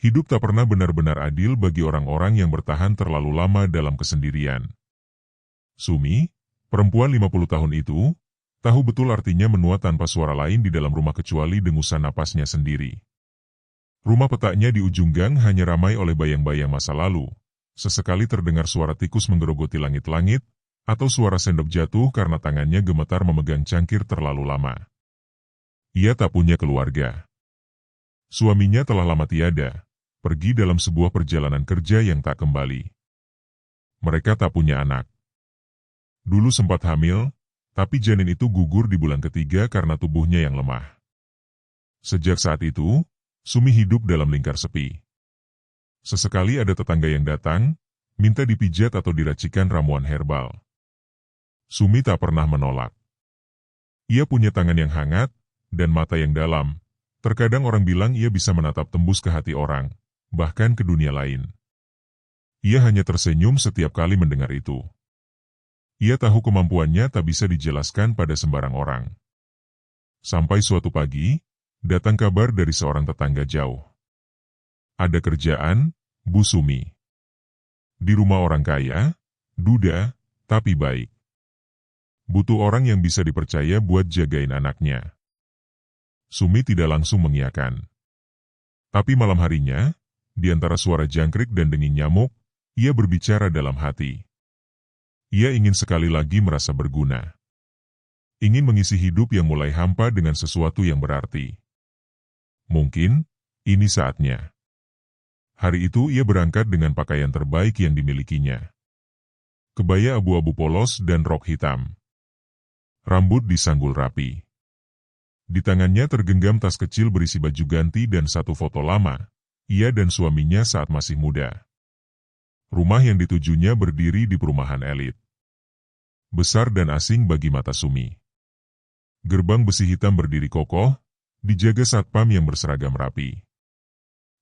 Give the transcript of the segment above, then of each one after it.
Hidup tak pernah benar-benar adil bagi orang-orang yang bertahan terlalu lama dalam kesendirian. Sumi, perempuan 50 tahun itu, tahu betul artinya menua tanpa suara lain di dalam rumah kecuali dengusan napasnya sendiri. Rumah petaknya di ujung gang hanya ramai oleh bayang-bayang masa lalu. Sesekali terdengar suara tikus menggerogoti langit-langit, atau suara sendok jatuh karena tangannya gemetar memegang cangkir terlalu lama. Ia tak punya keluarga. Suaminya telah lama tiada, pergi dalam sebuah perjalanan kerja yang tak kembali. Mereka tak punya anak. Dulu sempat hamil, tapi janin itu gugur di bulan ketiga karena tubuhnya yang lemah. Sejak saat itu, Sumi hidup dalam lingkar sepi. Sesekali ada tetangga yang datang, minta dipijat atau diracikan ramuan herbal. Sumi tak pernah menolak. Ia punya tangan yang hangat, dan mata yang dalam. Terkadang orang bilang ia bisa menatap tembus ke hati orang, bahkan ke dunia lain. Ia hanya tersenyum setiap kali mendengar itu. Ia tahu kemampuannya tak bisa dijelaskan pada sembarang orang. Sampai suatu pagi, datang kabar dari seorang tetangga jauh. Ada kerjaan, Bu Sumi. Di rumah orang kaya, duda, tapi baik. Butuh orang yang bisa dipercaya buat jagain anaknya. Sumi tidak langsung mengiyakan. Tapi malam harinya, di antara suara jangkrik dan denging nyamuk, ia berbicara dalam hati. Ia ingin sekali lagi merasa berguna. Ingin mengisi hidup yang mulai hampa dengan sesuatu yang berarti. Mungkin, ini saatnya. Hari itu ia berangkat dengan pakaian terbaik yang dimilikinya. Kebaya abu-abu polos dan rok hitam. Rambut disanggul rapi. Di tangannya tergenggam tas kecil berisi baju ganti dan satu foto lama, ia dan suaminya saat masih muda. Rumah yang ditujunya berdiri di perumahan elit. Besar dan asing bagi mata Sumi. Gerbang besi hitam berdiri kokoh, dijaga satpam yang berseragam rapi.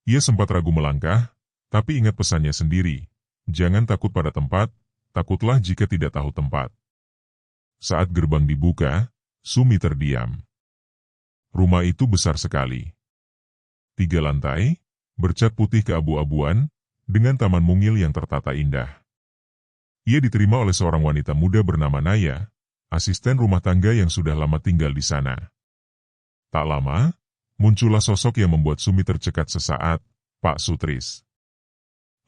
Ia sempat ragu melangkah, tapi ingat pesannya sendiri, jangan takut pada tempat, takutlah jika tidak tahu tempat. Saat gerbang dibuka, Sumi terdiam. Rumah itu besar sekali. 3 lantai, bercat putih keabu-abuan, dengan taman mungil yang tertata indah. Ia diterima oleh seorang wanita muda bernama Naya, asisten rumah tangga yang sudah lama tinggal di sana. Tak lama, muncullah sosok yang membuat Sumi tercekat sesaat, Pak Sutris.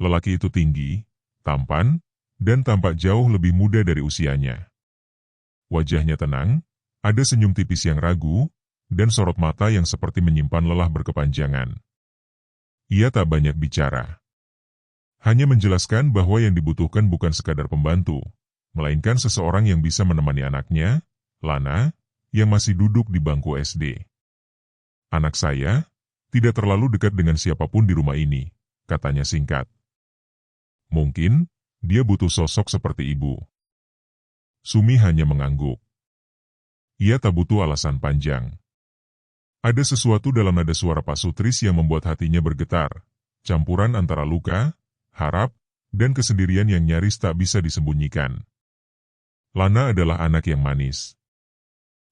Lelaki itu tinggi, tampan, dan tampak jauh lebih muda dari usianya. Wajahnya tenang, ada senyum tipis yang ragu, dan sorot mata yang seperti menyimpan lelah berkepanjangan. Ia tak banyak bicara. Hanya menjelaskan bahwa yang dibutuhkan bukan sekadar pembantu, melainkan seseorang yang bisa menemani anaknya, Lana, yang masih duduk di bangku SD. Anak saya, tidak terlalu dekat dengan siapapun di rumah ini, katanya singkat. Mungkin, dia butuh sosok seperti ibu. Sumi hanya mengangguk. Ia tak butuh alasan panjang. Ada sesuatu dalam nada suara Pak Sutris yang membuat hatinya bergetar, campuran antara luka, harap, dan kesendirian yang nyaris tak bisa disembunyikan. Lana adalah anak yang manis.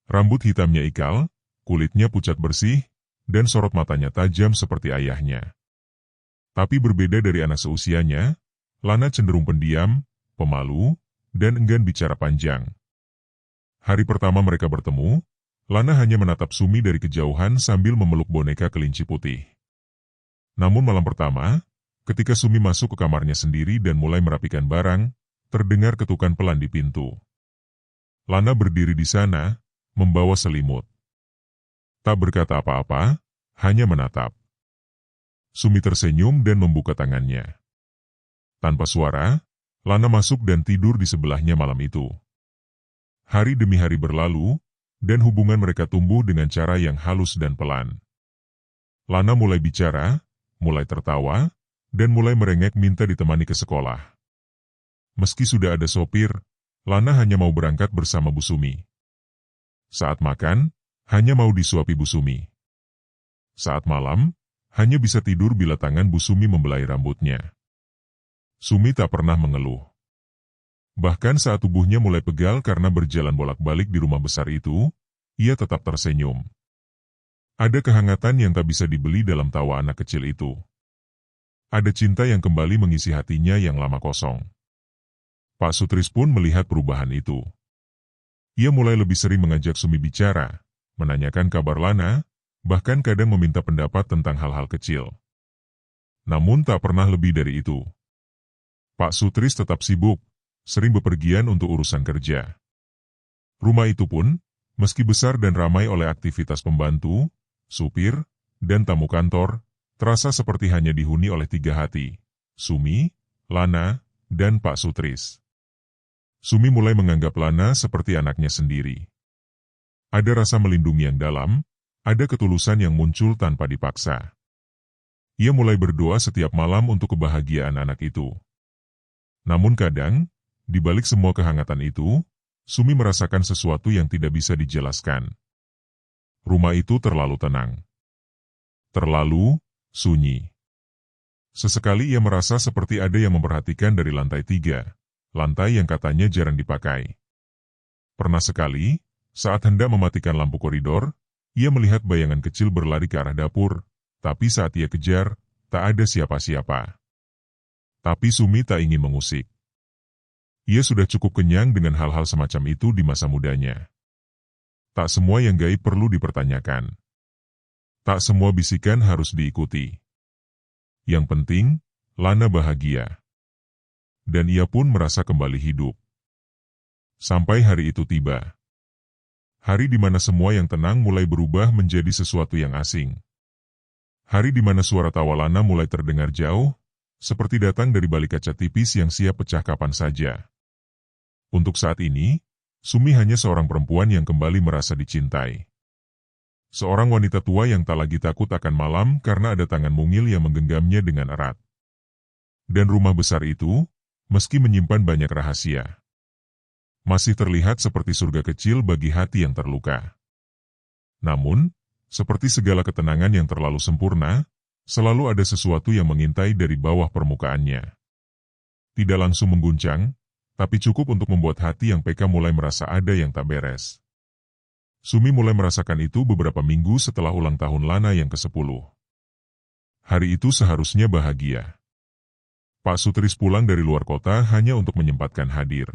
Rambut hitamnya ikal, kulitnya pucat bersih, dan sorot matanya tajam seperti ayahnya. Tapi berbeda dari anak seusianya, Lana cenderung pendiam, pemalu, dan enggan bicara panjang. Hari pertama mereka bertemu, Lana hanya menatap Sumi dari kejauhan sambil memeluk boneka kelinci putih. Namun malam pertama, ketika Sumi masuk ke kamarnya sendiri dan mulai merapikan barang, terdengar ketukan pelan di pintu. Lana berdiri di sana, membawa selimut. Tak berkata apa-apa, hanya menatap. Sumi tersenyum dan membuka tangannya. Tanpa suara, Lana masuk dan tidur di sebelahnya malam itu. Hari demi hari berlalu, dan hubungan mereka tumbuh dengan cara yang halus dan pelan. Lana mulai bicara, mulai tertawa, dan mulai merengek minta ditemani ke sekolah. Meski sudah ada sopir, Lana hanya mau berangkat bersama Bu Sumi. Saat makan, hanya mau disuapi Bu Sumi. Saat malam, hanya bisa tidur bila tangan Bu Sumi membelai rambutnya. Sumi tak pernah mengeluh. Bahkan saat tubuhnya mulai pegal karena berjalan bolak-balik di rumah besar itu, ia tetap tersenyum. Ada kehangatan yang tak bisa dibeli dalam tawa anak kecil itu. Ada cinta yang kembali mengisi hatinya yang lama kosong. Pak Sutris pun melihat perubahan itu. Ia mulai lebih sering mengajak Sumi bicara, menanyakan kabar Lana, bahkan kadang meminta pendapat tentang hal-hal kecil. Namun tak pernah lebih dari itu. Pak Sutris tetap sibuk, sering bepergian untuk urusan kerja. Rumah itu pun, meski besar dan ramai oleh aktivitas pembantu, supir, dan tamu kantor, terasa seperti hanya dihuni oleh 3 hati, Sumi, Lana, dan Pak Sutris. Sumi mulai menganggap Lana seperti anaknya sendiri. Ada rasa melindungi yang dalam, ada ketulusan yang muncul tanpa dipaksa. Ia mulai berdoa setiap malam untuk kebahagiaan anak itu. Namun kadang, di balik semua kehangatan itu, Sumi merasakan sesuatu yang tidak bisa dijelaskan. Rumah itu terlalu tenang. Terlalu sunyi. Sesekali ia merasa seperti ada yang memperhatikan dari lantai 3, lantai yang katanya jarang dipakai. Pernah sekali, saat hendak mematikan lampu koridor, ia melihat bayangan kecil berlari ke arah dapur, tapi saat ia kejar, tak ada siapa-siapa. Tapi Sumi tak ingin mengusik. Ia sudah cukup kenyang dengan hal-hal semacam itu di masa mudanya. Tak semua yang gaib perlu dipertanyakan. Tak semua bisikan harus diikuti. Yang penting, Lana bahagia. Dan ia pun merasa kembali hidup. Sampai hari itu tiba. Hari di mana semua yang tenang mulai berubah menjadi sesuatu yang asing. Hari di mana suara tawa Lana mulai terdengar jauh, seperti datang dari balik kaca tipis yang siap pecah kapan saja. Untuk saat ini, Sumi hanya seorang perempuan yang kembali merasa dicintai. Seorang wanita tua yang tak lagi takut akan malam karena ada tangan mungil yang menggenggamnya dengan erat. Dan rumah besar itu, meski menyimpan banyak rahasia, masih terlihat seperti surga kecil bagi hati yang terluka. Namun, seperti segala ketenangan yang terlalu sempurna, selalu ada sesuatu yang mengintai dari bawah permukaannya. Tidak langsung mengguncang, tapi cukup untuk membuat hati yang peka mulai merasa ada yang tak beres. Sumi mulai merasakan itu beberapa minggu setelah ulang tahun Lana yang ke-10. Hari itu seharusnya bahagia. Pak Sutris pulang dari luar kota hanya untuk menyempatkan hadir.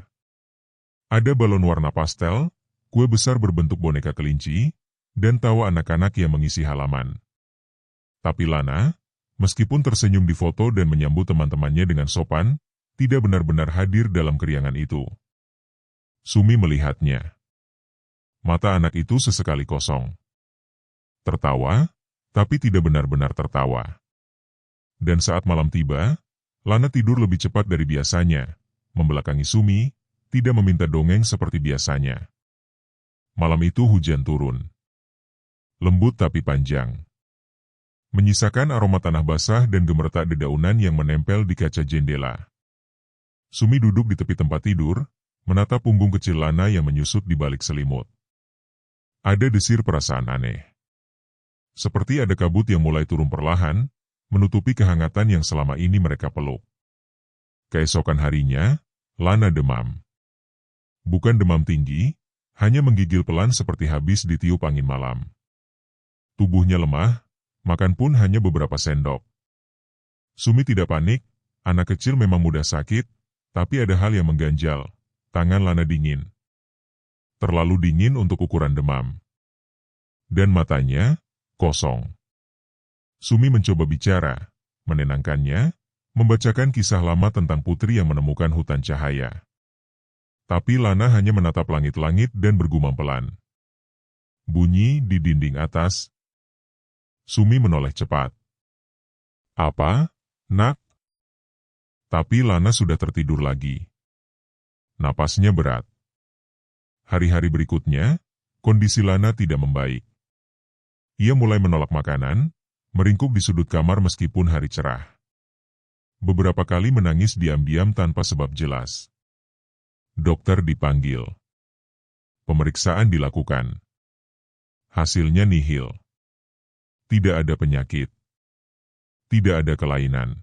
Ada balon warna pastel, kue besar berbentuk boneka kelinci, dan tawa anak-anak yang mengisi halaman. Tapi Lana, meskipun tersenyum di foto dan menyambut teman-temannya dengan sopan, tidak benar-benar hadir dalam keriangan itu. Sumi melihatnya. Mata anak itu sesekali kosong. Tertawa, tapi tidak benar-benar tertawa. Dan saat malam tiba, Lana tidur lebih cepat dari biasanya, membelakangi Sumi, tidak meminta dongeng seperti biasanya. Malam itu hujan turun. Lembut tapi panjang. Menyisakan aroma tanah basah dan gemertak dedaunan yang menempel di kaca jendela. Sumi duduk di tepi tempat tidur, menatap punggung kecil Lana yang menyusut di balik selimut. Ada desir perasaan aneh. Seperti ada kabut yang mulai turun perlahan, menutupi kehangatan yang selama ini mereka peluk. Keesokan harinya, Lana demam. Bukan demam tinggi, hanya menggigil pelan seperti habis ditiup angin malam. Tubuhnya lemah, makan pun hanya beberapa sendok. Sumi tidak panik, anak kecil memang mudah sakit, tapi ada hal yang mengganjal, tangan Lana dingin. Terlalu dingin untuk ukuran demam. Dan matanya, kosong. Sumi mencoba bicara, menenangkannya, membacakan kisah lama tentang putri yang menemukan hutan cahaya. Tapi Lana hanya menatap langit-langit dan bergumam pelan. Bunyi di dinding atas. Sumi menoleh cepat. Apa, nak? Tapi Lana sudah tertidur lagi. Napasnya berat. Hari-hari berikutnya, kondisi Lana tidak membaik. Ia mulai menolak makanan, meringkuk di sudut kamar meskipun hari cerah. Beberapa kali menangis diam-diam tanpa sebab jelas. Dokter dipanggil. Pemeriksaan dilakukan. Hasilnya nihil. Tidak ada penyakit. Tidak ada kelainan.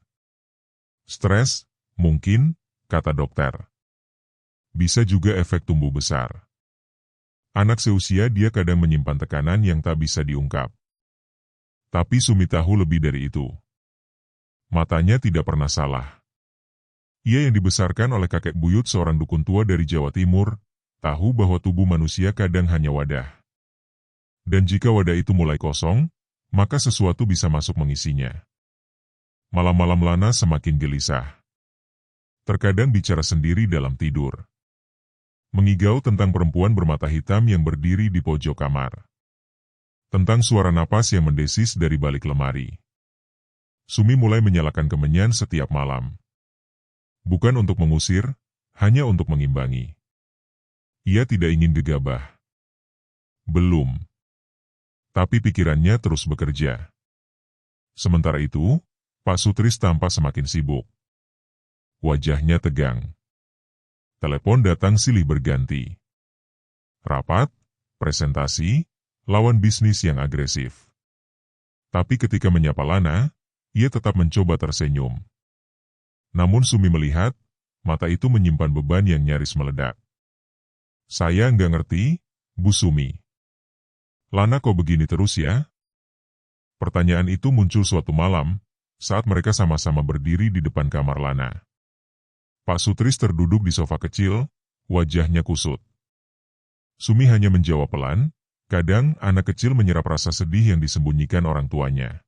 Stres, mungkin, kata dokter. Bisa juga efek tumbuh besar. Anak seusia dia kadang menyimpan tekanan yang tak bisa diungkap. Tapi Sumi tahu lebih dari itu. Matanya tidak pernah salah. Ia yang dibesarkan oleh kakek buyut seorang dukun tua dari Jawa Timur, tahu bahwa tubuh manusia kadang hanya wadah. Dan jika wadah itu mulai kosong, maka sesuatu bisa masuk mengisinya. Malam-malam Lana semakin gelisah. Terkadang bicara sendiri dalam tidur. Mengigau tentang perempuan bermata hitam yang berdiri di pojok kamar. Tentang suara napas yang mendesis dari balik lemari. Sumi mulai menyalakan kemenyan setiap malam. Bukan untuk mengusir, hanya untuk mengimbangi. Ia tidak ingin gegabah. Belum. Tapi pikirannya terus bekerja. Sementara itu, Pak Sutris tampak semakin sibuk. Wajahnya tegang. Telepon datang silih berganti. Rapat, presentasi, lawan bisnis yang agresif. Tapi ketika menyapa Lana, ia tetap mencoba tersenyum. Namun Sumi melihat, mata itu menyimpan beban yang nyaris meledak. Saya nggak ngerti, Bu Sumi. Lana kok begini terus ya? Pertanyaan itu muncul suatu malam, saat mereka sama-sama berdiri di depan kamar Lana. Pak Sutris terduduk di sofa kecil, wajahnya kusut. Sumi hanya menjawab pelan, kadang anak kecil menyerap rasa sedih yang disembunyikan orang tuanya.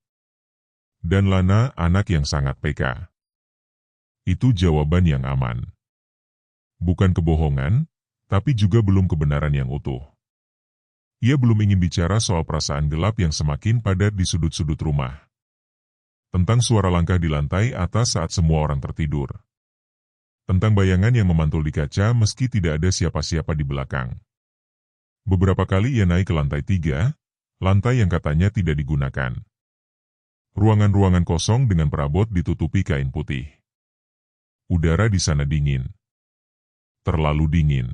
Dan Lana anak yang sangat peka. Itu jawaban yang aman. Bukan kebohongan, tapi juga belum kebenaran yang utuh. Ia belum ingin bicara soal perasaan gelap yang semakin padat di sudut-sudut rumah. Tentang suara langkah di lantai atas saat semua orang tertidur. Tentang bayangan yang memantul di kaca meski tidak ada siapa-siapa di belakang. Beberapa kali ia naik ke lantai 3, lantai yang katanya tidak digunakan. Ruangan-ruangan kosong dengan perabot ditutupi kain putih. Udara di sana dingin. Terlalu dingin.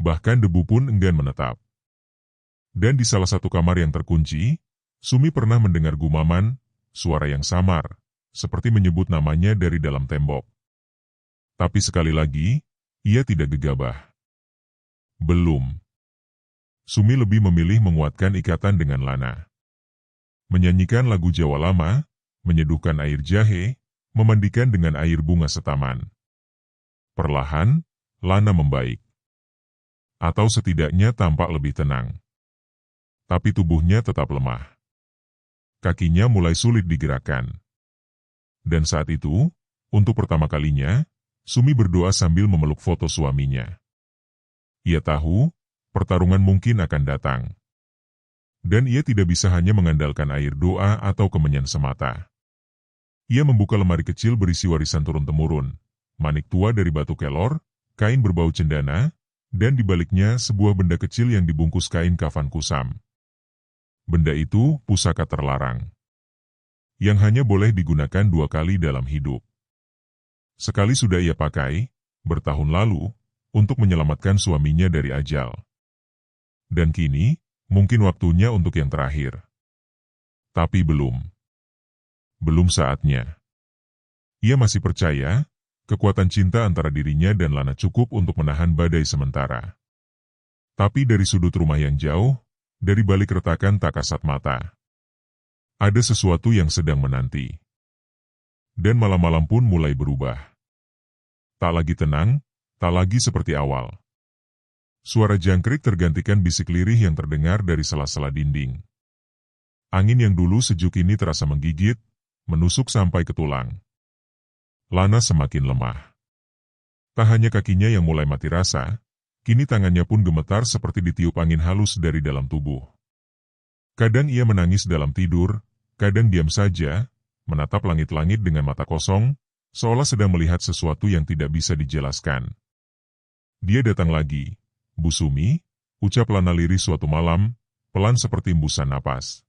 Bahkan debu pun enggan menetap. Dan di salah satu kamar yang terkunci, Sumi pernah mendengar gumaman, suara yang samar, seperti menyebut namanya dari dalam tembok. Tapi sekali lagi, ia tidak gegabah. Belum. Sumi lebih memilih menguatkan ikatan dengan Lana. Menyanyikan lagu Jawa lama, menyeduhkan air jahe, memandikan dengan air bunga setaman. Perlahan, Lana membaik. Atau setidaknya tampak lebih tenang. Tapi tubuhnya tetap lemah. Kakinya mulai sulit digerakkan. Dan saat itu, untuk pertama kalinya, Sumi berdoa sambil memeluk foto suaminya. Ia tahu, pertarungan mungkin akan datang. Dan ia tidak bisa hanya mengandalkan air doa atau kemenyan semata. Ia membuka lemari kecil berisi warisan turun-temurun, manik tua dari batu kelor, kain berbau cendana, dan di baliknya sebuah benda kecil yang dibungkus kain kafan kusam. Benda itu pusaka terlarang, yang hanya boleh digunakan 2 kali dalam hidup. Sekali sudah ia pakai, bertahun lalu, untuk menyelamatkan suaminya dari ajal. Dan kini, mungkin waktunya untuk yang terakhir. Tapi belum. Belum saatnya. Ia masih percaya, kekuatan cinta antara dirinya dan Lana cukup untuk menahan badai sementara. Tapi dari sudut rumah yang jauh, dari balik retakan tak kasat mata, ada sesuatu yang sedang menanti. Dan malam-malam pun mulai berubah. Tak lagi tenang, tak lagi seperti awal. Suara jangkrik tergantikan bisik lirih yang terdengar dari sela-sela dinding. Angin yang dulu sejuk ini terasa menggigit, menusuk sampai ke tulang. Lana semakin lemah. Tak hanya kakinya yang mulai mati rasa, kini tangannya pun gemetar seperti ditiup angin halus dari dalam tubuh. Kadang ia menangis dalam tidur, kadang diam saja, menatap langit-langit dengan mata kosong, seolah sedang melihat sesuatu yang tidak bisa dijelaskan. Dia datang lagi, Bu Sumi, ucap Lana lirih suatu malam, pelan seperti embusan napas.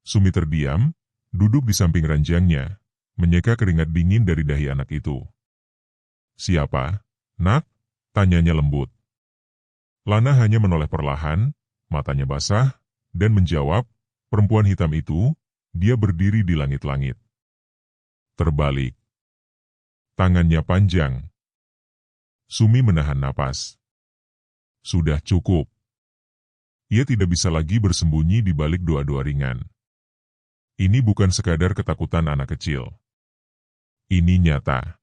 Sumi terdiam, duduk di samping ranjangnya, menyeka keringat dingin dari dahi anak itu. Siapa, Nak? Tanyanya lembut. Lana hanya menoleh perlahan, matanya basah, dan menjawab, perempuan hitam itu, dia berdiri di langit-langit. Terbalik. Tangannya panjang. Sumi menahan napas. Sudah cukup. Ia tidak bisa lagi bersembunyi di balik doa-doa ringan. Ini bukan sekadar ketakutan anak kecil. Ini nyata.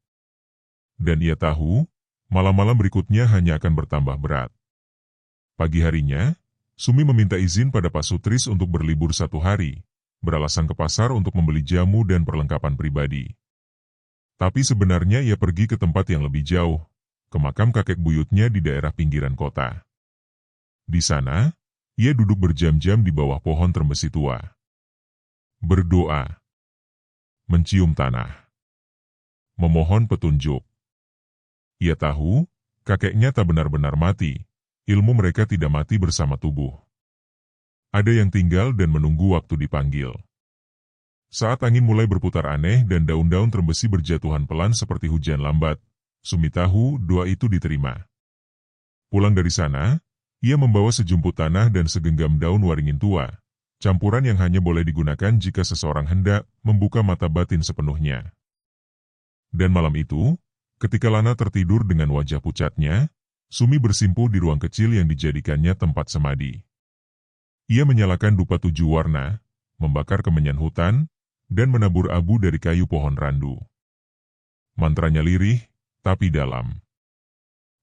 Dan ia tahu, malam-malam berikutnya hanya akan bertambah berat. Pagi harinya, Sumi meminta izin pada Pak Sutris untuk berlibur 1 hari, beralasan ke pasar untuk membeli jamu dan perlengkapan pribadi. Tapi sebenarnya ia pergi ke tempat yang lebih jauh, ke makam kakek buyutnya di daerah pinggiran kota. Di sana, ia duduk berjam-jam di bawah pohon trembesi tua. Berdoa. Mencium tanah. Memohon petunjuk. Ia tahu, kakeknya tak benar-benar mati. Ilmu mereka tidak mati bersama tubuh. Ada yang tinggal dan menunggu waktu dipanggil. Saat angin mulai berputar aneh dan daun-daun trembesi berjatuhan pelan seperti hujan lambat, Sumi tahu doa itu diterima. Pulang dari sana, ia membawa sejumput tanah dan segenggam daun waringin tua, campuran yang hanya boleh digunakan jika seseorang hendak membuka mata batin sepenuhnya. Dan malam itu, ketika Lana tertidur dengan wajah pucatnya, Sumi bersimpuh di ruang kecil yang dijadikannya tempat semadi. Ia menyalakan dupa 7 warna, membakar kemenyan hutan, dan menabur abu dari kayu pohon randu. Mantranya lirih, tapi dalam.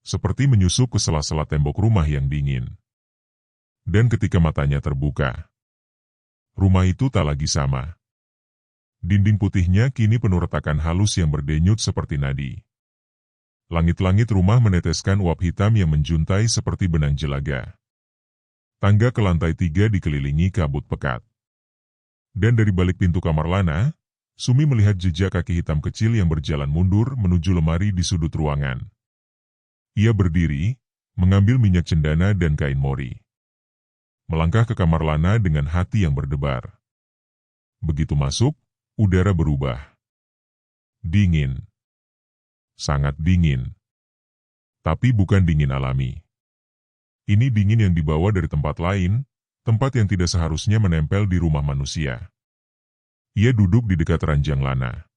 Seperti menyusup ke sela-sela tembok rumah yang dingin. Dan ketika matanya terbuka, rumah itu tak lagi sama. Dinding putihnya kini penuh retakan halus yang berdenyut seperti nadi. Langit-langit rumah meneteskan uap hitam yang menjuntai seperti benang jelaga. Tangga ke lantai 3 dikelilingi kabut pekat. Dan dari balik pintu kamar Lana, Sumi melihat jejak kaki hitam kecil yang berjalan mundur menuju lemari di sudut ruangan. Ia berdiri, mengambil minyak cendana dan kain mori. Melangkah ke kamar Lana dengan hati yang berdebar. Begitu masuk, udara berubah. Dingin. Sangat dingin. Tapi bukan dingin alami. Ini dingin yang dibawa dari tempat lain, tempat yang tidak seharusnya menempel di rumah manusia. Ia duduk di dekat ranjang Lana.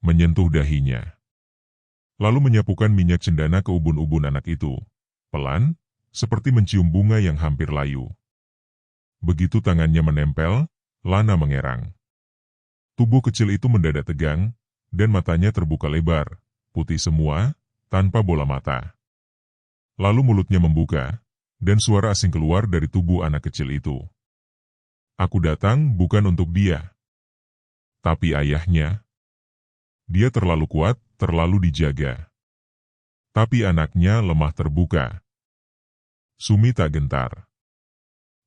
Menyentuh dahinya. Lalu menyapukan minyak cendana ke ubun-ubun anak itu. Pelan, seperti mencium bunga yang hampir layu. Begitu tangannya menempel, Lana mengerang. Tubuh kecil itu mendadak tegang, dan matanya terbuka lebar. Putih semua, tanpa bola mata. Lalu mulutnya membuka, dan suara asing keluar dari tubuh anak kecil itu. Aku datang bukan untuk dia. Tapi ayahnya. Dia terlalu kuat, terlalu dijaga. Tapi anaknya lemah terbuka. Sumi tak gentar.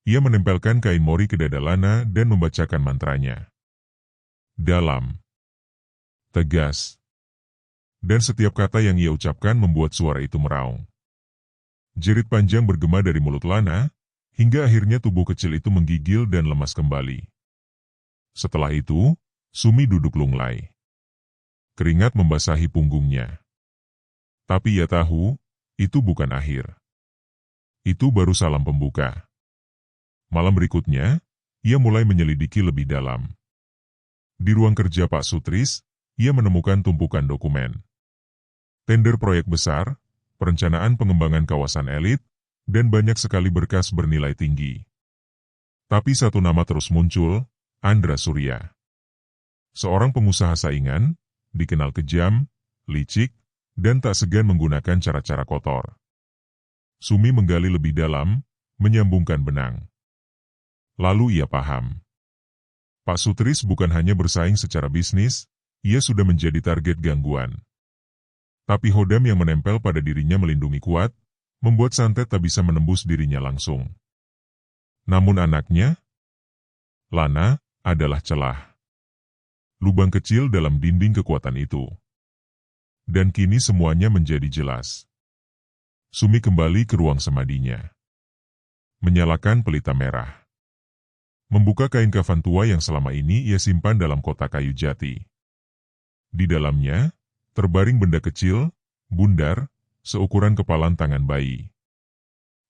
Ia menempelkan kain mori ke dada Lana dan membacakan mantranya. Dalam. Tegas. Dan setiap kata yang ia ucapkan membuat suara itu meraung. Jerit panjang bergema dari mulut Lana, hingga akhirnya tubuh kecil itu menggigil dan lemas kembali. Setelah itu, Sumi duduk lunglai. Keringat membasahi punggungnya. Tapi ia tahu, itu bukan akhir. Itu baru salam pembuka. Malam berikutnya, ia mulai menyelidiki lebih dalam. Di ruang kerja Pak Sutris, ia menemukan tumpukan dokumen. Tender proyek besar, perencanaan pengembangan kawasan elit, dan banyak sekali berkas bernilai tinggi. Tapi satu nama terus muncul, Andra Surya. Seorang pengusaha saingan, dikenal kejam, licik, dan tak segan menggunakan cara-cara kotor. Sumi menggali lebih dalam, menyambungkan benang. Lalu ia paham. Pak Sutris bukan hanya bersaing secara bisnis, ia sudah menjadi target gangguan. Tapi hodam yang menempel pada dirinya melindungi kuat, membuat santet tak bisa menembus dirinya langsung. Namun anaknya, Lana, adalah celah. Lubang kecil dalam dinding kekuatan itu. Dan kini semuanya menjadi jelas. Sumi kembali ke ruang semadinya. Menyalakan pelita merah. Membuka kain kafan tua yang selama ini ia simpan dalam kotak kayu jati. Di dalamnya, terbaring benda kecil, bundar, seukuran kepalan tangan bayi.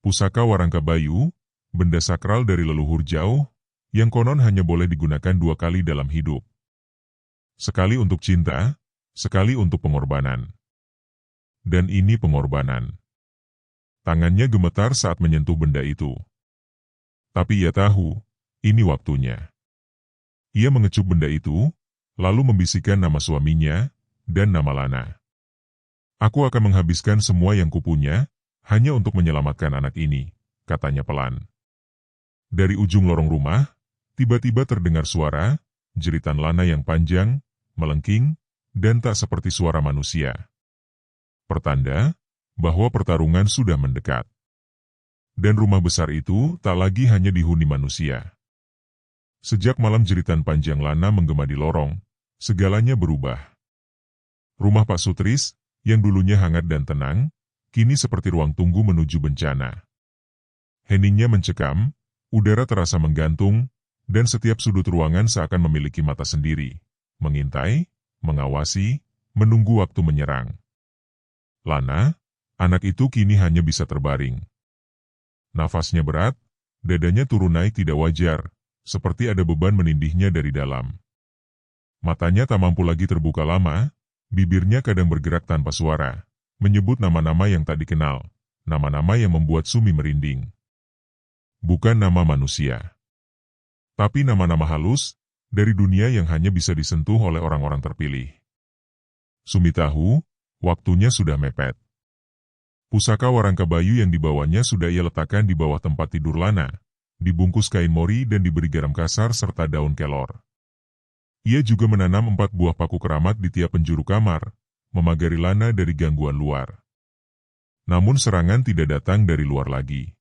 Pusaka Warangka Bayu, benda sakral dari leluhur jauh, yang konon hanya boleh digunakan 2 kali dalam hidup. Sekali untuk cinta, sekali untuk pengorbanan. Dan ini pengorbanan. Tangannya gemetar saat menyentuh benda itu. Tapi ia tahu, ini waktunya. Ia mengecup benda itu, lalu membisikkan nama suaminya, dan nama Lana. Aku akan menghabiskan semua yang kupunya, hanya untuk menyelamatkan anak ini, katanya pelan. Dari ujung lorong rumah, tiba-tiba terdengar suara, jeritan Lana yang panjang, melengking, dan tak seperti suara manusia. Pertanda bahwa pertarungan sudah mendekat. Dan rumah besar itu tak lagi hanya dihuni manusia. Sejak malam jeritan panjang Lana menggema di lorong, segalanya berubah. Rumah Pak Sutris, yang dulunya hangat dan tenang, kini seperti ruang tunggu menuju bencana. Heningnya mencekam, udara terasa menggantung, dan setiap sudut ruangan seakan memiliki mata sendiri, mengintai, mengawasi, menunggu waktu menyerang. Lana, anak itu kini hanya bisa terbaring. Nafasnya berat, dadanya turun naik tidak wajar, seperti ada beban menindihnya dari dalam. Matanya tak mampu lagi terbuka lama, bibirnya kadang bergerak tanpa suara, menyebut nama-nama yang tak dikenal, nama-nama yang membuat Sumi merinding. Bukan nama manusia, tapi nama-nama halus, dari dunia yang hanya bisa disentuh oleh orang-orang terpilih. Sumi tahu, waktunya sudah mepet. Pusaka warangka bayu yang dibawanya sudah ia letakkan di bawah tempat tidur Lana, dibungkus kain mori dan diberi garam kasar serta daun kelor. Ia juga menanam 4 buah paku keramat di tiap penjuru kamar, memagari Lana dari gangguan luar. Namun serangan tidak datang dari luar lagi.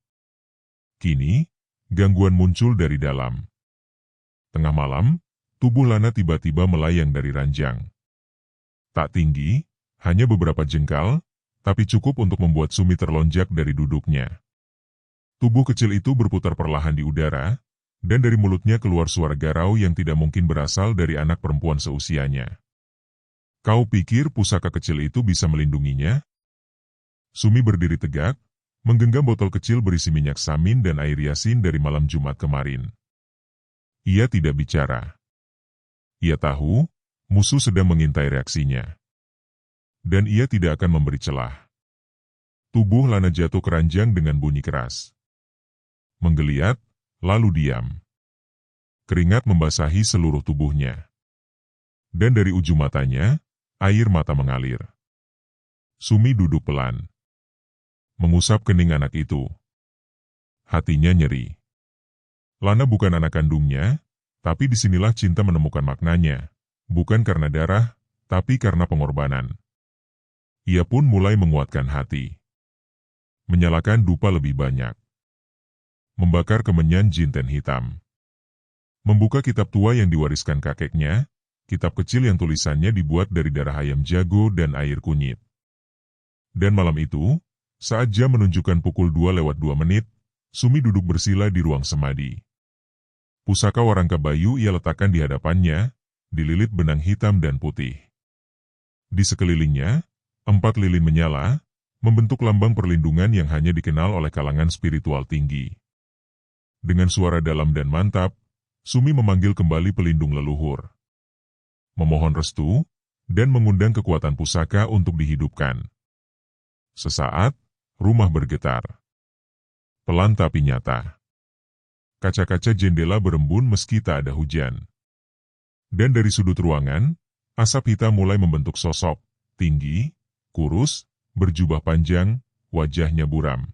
Kini, gangguan muncul dari dalam. Tengah malam, tubuh Lana tiba-tiba melayang dari ranjang. Tak tinggi, hanya beberapa jengkal, tapi cukup untuk membuat Sumi terlonjak dari duduknya. Tubuh kecil itu berputar perlahan di udara, dan dari mulutnya keluar suara garau yang tidak mungkin berasal dari anak perempuan seusianya. Kau pikir pusaka kecil itu bisa melindunginya? Sumi berdiri tegak, menggenggam botol kecil berisi minyak samin dan air yasin dari malam Jumat kemarin. Ia tidak bicara. Ia tahu, musuh sedang mengintai reaksinya. Dan ia tidak akan memberi celah. Tubuh Lana jatuh keranjang dengan bunyi keras. Menggeliat, lalu diam. Keringat membasahi seluruh tubuhnya. Dan dari ujung matanya, air mata mengalir. Sumi duduk pelan. Mengusap kening anak itu. Hatinya nyeri. Lana bukan anak kandungnya, tapi disinilah cinta menemukan maknanya. Bukan karena darah, tapi karena pengorbanan. Ia pun mulai menguatkan hati. Menyalakan dupa lebih banyak. Membakar kemenyan jinten hitam. Membuka kitab tua yang diwariskan kakeknya, kitab kecil yang tulisannya dibuat dari darah ayam jago dan air kunyit. Dan malam itu, saat jam menunjukkan pukul 2:02, Sumi duduk bersila di ruang semadi. Pusaka warangka bayu ia letakkan di hadapannya, dililit benang hitam dan putih. Di sekelilingnya, 4 lilin menyala, membentuk lambang perlindungan yang hanya dikenal oleh kalangan spiritual tinggi. Dengan suara dalam dan mantap, Sumi memanggil kembali pelindung leluhur. Memohon restu, dan mengundang kekuatan pusaka untuk dihidupkan. Sesaat, rumah bergetar. Pelan tapi nyata. Kaca-kaca jendela berembun meski tak ada hujan. Dan dari sudut ruangan, asap hitam mulai membentuk sosok, tinggi, kurus, berjubah panjang, wajahnya buram.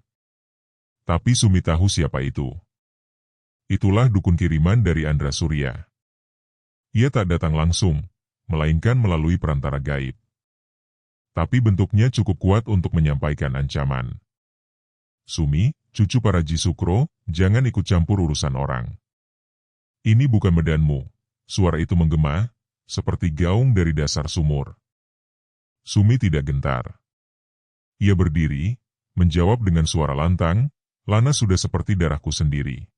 Tapi Sumi tahu siapa itu. Itulah dukun kiriman dari Andra Surya. Ia tak datang langsung, melainkan melalui perantara gaib. Tapi bentuknya cukup kuat untuk menyampaikan ancaman. Sumi, cucu Paraji Sukro, jangan ikut campur urusan orang. Ini bukan medanmu. Suara itu menggema, seperti gaung dari dasar sumur. Sumi tidak gentar. Ia berdiri, menjawab dengan suara lantang, Lana sudah seperti darahku sendiri.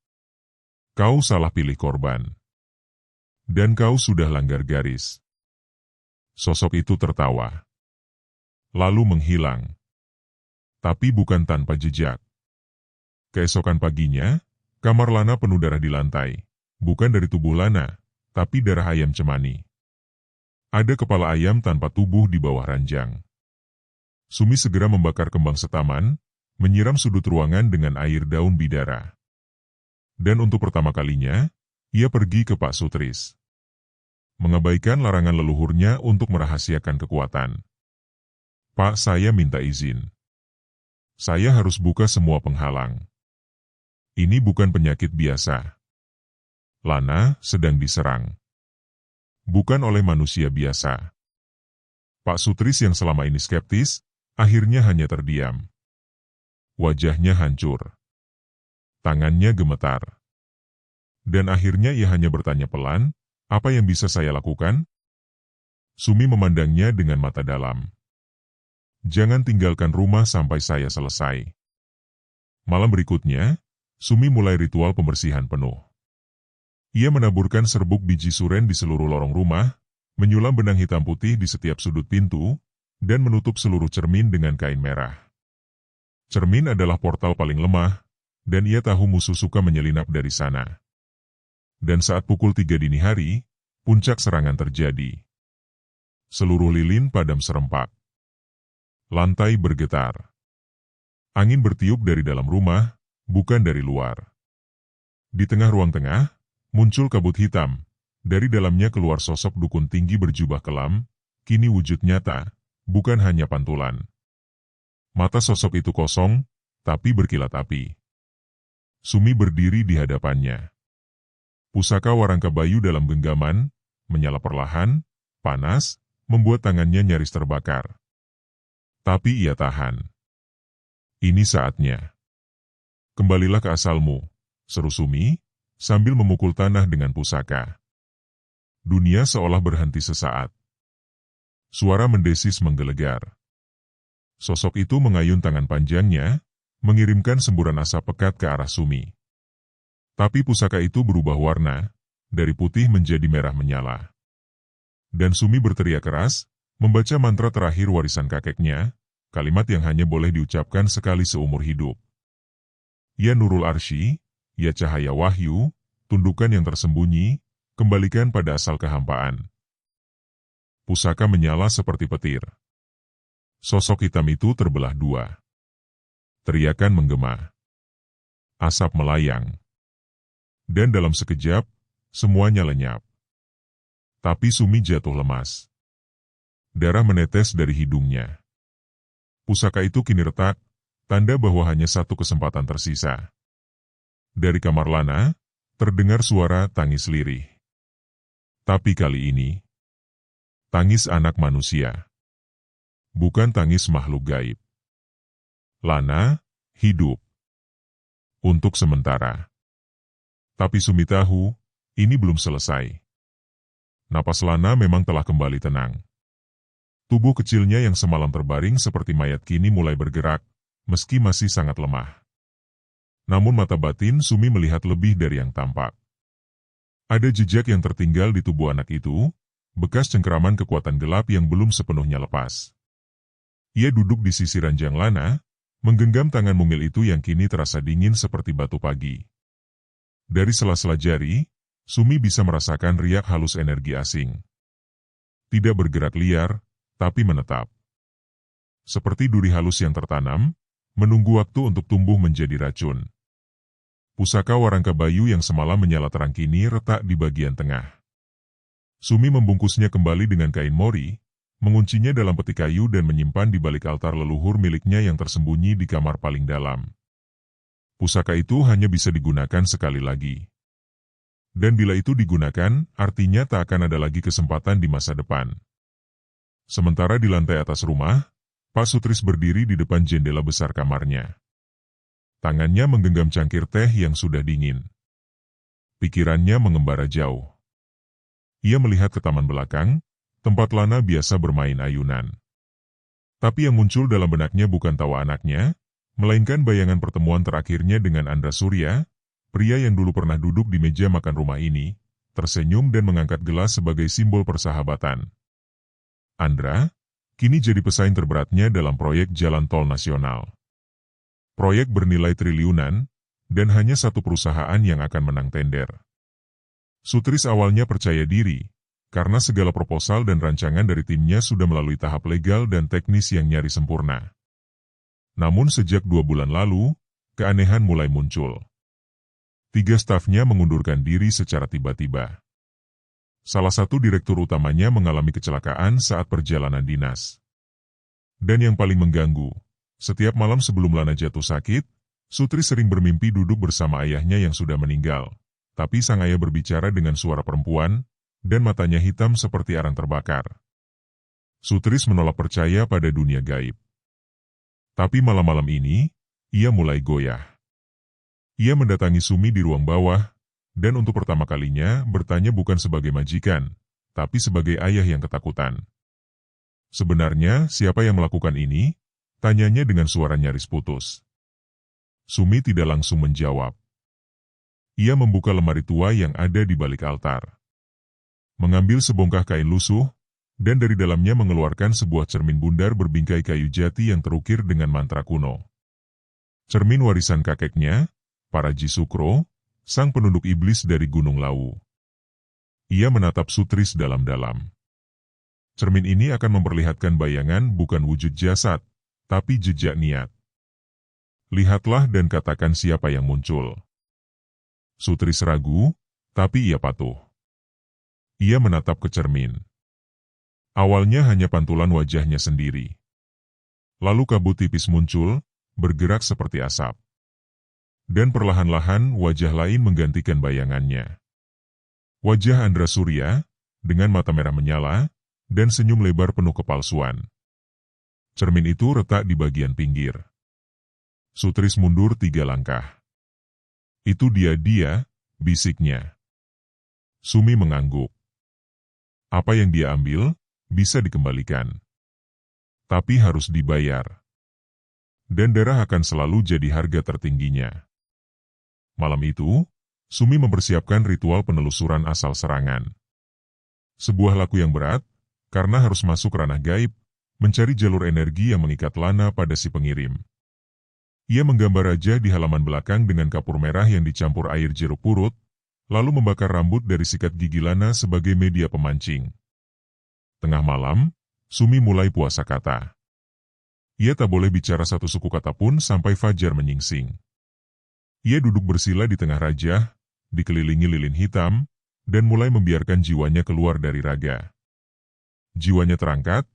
Kau salah pilih korban. Dan kau sudah langgar garis. Sosok itu tertawa. Lalu menghilang. Tapi bukan tanpa jejak. Keesokan paginya, kamar Lana penuh darah di lantai. Bukan dari tubuh Lana, tapi darah ayam cemani. Ada kepala ayam tanpa tubuh di bawah ranjang. Sumi segera membakar kembang setaman, menyiram sudut ruangan dengan air daun bidara. Dan untuk pertama kalinya, ia pergi ke Pak Sutris. mengabaikan larangan leluhurnya untuk merahasiakan kekuatan. Pak, saya minta izin. Saya harus buka semua penghalang. Ini bukan penyakit biasa. Lana sedang diserang. Bukan oleh manusia biasa. Pak Sutris yang selama ini skeptis, akhirnya hanya terdiam. Wajahnya hancur. Tangannya gemetar. Dan akhirnya ia hanya bertanya pelan, apa yang bisa saya lakukan? Sumi memandangnya dengan mata dalam. Jangan tinggalkan rumah sampai saya selesai. Malam berikutnya, Sumi mulai ritual pembersihan penuh. Ia menaburkan serbuk biji suren di seluruh lorong rumah, menyulam benang hitam putih di setiap sudut pintu, dan menutup seluruh cermin dengan kain merah. Cermin adalah portal paling lemah, dan ia tahu musuh suka menyelinap dari sana. Dan saat pukul 3 dini hari, puncak serangan terjadi. Seluruh lilin padam serempak. Lantai bergetar. Angin bertiup dari dalam rumah, bukan dari luar. Di tengah ruang tengah, muncul kabut hitam. Dari dalamnya keluar sosok dukun tinggi berjubah kelam, kini wujud nyata, bukan hanya pantulan. Mata sosok itu kosong, tapi berkilat api. Sumi berdiri di hadapannya. Pusaka warangka bayu dalam genggaman, menyala perlahan, panas, membuat tangannya nyaris terbakar. Tapi ia tahan. Ini saatnya. Kembalilah ke asalmu, seru Sumi, sambil memukul tanah dengan pusaka. Dunia seolah berhenti sesaat. Suara mendesis menggelegar. Sosok itu mengayun tangan panjangnya, mengirimkan semburan asap pekat ke arah Sumi. Tapi pusaka itu berubah warna, dari putih menjadi merah menyala. Dan Sumi berteriak keras, membaca mantra terakhir warisan kakeknya, kalimat yang hanya boleh diucapkan sekali seumur hidup. Ya Nurul Arsy, ya cahaya wahyu, tundukan yang tersembunyi, kembalikan pada asal kehampaan. Pusaka menyala seperti petir. Sosok hitam itu terbelah dua. Teriakan menggema. Asap melayang. Dan dalam sekejap, semuanya lenyap. Tapi Sumi jatuh lemas. Darah menetes dari hidungnya. Pusaka itu kini retak, tanda bahwa hanya satu kesempatan tersisa. Dari kamar Lana, terdengar suara tangis lirih. Tapi kali ini, tangis anak manusia. Bukan tangis makhluk gaib. Lana, hidup. Untuk sementara. Tapi Sumi tahu, ini belum selesai. Napas Lana memang telah kembali tenang. Tubuh kecilnya yang semalam terbaring seperti mayat kini mulai bergerak, meski masih sangat lemah. Namun mata batin Sumi melihat lebih dari yang tampak. Ada jejak yang tertinggal di tubuh anak itu, bekas cengkeraman kekuatan gelap yang belum sepenuhnya lepas. Ia duduk di sisi ranjang Lana, menggenggam tangan mungil itu yang kini terasa dingin seperti batu pagi. Dari sela-sela jari, Sumi bisa merasakan riak halus energi asing. Tidak bergerak liar, tapi menetap. Seperti duri halus yang tertanam, menunggu waktu untuk tumbuh menjadi racun. Pusaka warangka bayu yang semalam menyala terang kini retak di bagian tengah. Sumi membungkusnya kembali dengan kain mori, menguncinya dalam peti kayu dan menyimpan di balik altar leluhur miliknya yang tersembunyi di kamar paling dalam. Pusaka itu hanya bisa digunakan sekali lagi. Dan bila itu digunakan, artinya tak akan ada lagi kesempatan di masa depan. Sementara di lantai atas rumah, Pak Sutris berdiri di depan jendela besar kamarnya. Tangannya menggenggam cangkir teh yang sudah dingin. Pikirannya mengembara jauh. Ia melihat ke taman belakang, tempat Lana biasa bermain ayunan. Tapi yang muncul dalam benaknya bukan tawa anaknya, melainkan bayangan pertemuan terakhirnya dengan Andra Surya, pria yang dulu pernah duduk di meja makan rumah ini, tersenyum dan mengangkat gelas sebagai simbol persahabatan. Andra, kini jadi pesaing terberatnya dalam proyek jalan tol nasional. Proyek bernilai triliunan, dan hanya satu perusahaan yang akan menang tender. Sutris awalnya percaya diri, karena segala proposal dan rancangan dari timnya sudah melalui tahap legal dan teknis yang nyaris sempurna. Namun sejak 2 bulan lalu, keanehan mulai muncul. 3 stafnya mengundurkan diri secara tiba-tiba. Salah satu direktur utamanya mengalami kecelakaan saat perjalanan dinas. Dan yang paling mengganggu, setiap malam sebelum Lana jatuh sakit, Sutri sering bermimpi duduk bersama ayahnya yang sudah meninggal. Tapi sang ayah berbicara dengan suara perempuan, dan matanya hitam seperti arang terbakar. Sutris menolak percaya pada dunia gaib. Tapi malam-malam ini, ia mulai goyah. Ia mendatangi Sumi di ruang bawah, dan untuk pertama kalinya bertanya bukan sebagai majikan, tapi sebagai ayah yang ketakutan. Sebenarnya, siapa yang melakukan ini? Tanyanya dengan suara nyaris putus. Sumi tidak langsung menjawab. Ia membuka lemari tua yang ada di balik altar. Mengambil sebongkah kain lusuh, dan dari dalamnya mengeluarkan sebuah cermin bundar berbingkai kayu jati yang terukir dengan mantra kuno. Cermin warisan kakeknya, Paraji Sukro, sang penunduk iblis dari Gunung Lawu. Ia menatap Sutris dalam-dalam. Cermin ini akan memperlihatkan bayangan bukan wujud jasad, tapi jejak niat. Lihatlah dan katakan siapa yang muncul. Sutris ragu, tapi ia patuh. Ia menatap ke cermin. Awalnya hanya pantulan wajahnya sendiri. Lalu kabut tipis muncul, bergerak seperti asap. Dan perlahan-lahan wajah lain menggantikan bayangannya. Wajah Andra Surya, dengan mata merah menyala, dan senyum lebar penuh kepalsuan. Cermin itu retak di bagian pinggir. Sutris mundur 3 langkah. Itu dia, bisiknya. Sumi mengangguk. Apa yang dia ambil, bisa dikembalikan. Tapi harus dibayar. Dan darah akan selalu jadi harga tertingginya. Malam itu, Sumi mempersiapkan ritual penelusuran asal serangan. Sebuah laku yang berat, karena harus masuk ranah gaib, mencari jalur energi yang mengikat Lana pada si pengirim. Ia menggambar raja di halaman belakang dengan kapur merah yang dicampur air jeruk purut, lalu membakar rambut dari sikat gigi Lana sebagai media pemancing. Tengah malam, Sumi mulai puasa kata. Ia tak boleh bicara satu suku kata pun sampai fajar menyingsing. Ia duduk bersila di tengah raja, dikelilingi lilin hitam, dan mulai membiarkan jiwanya keluar dari raga. Jiwanya terangkat,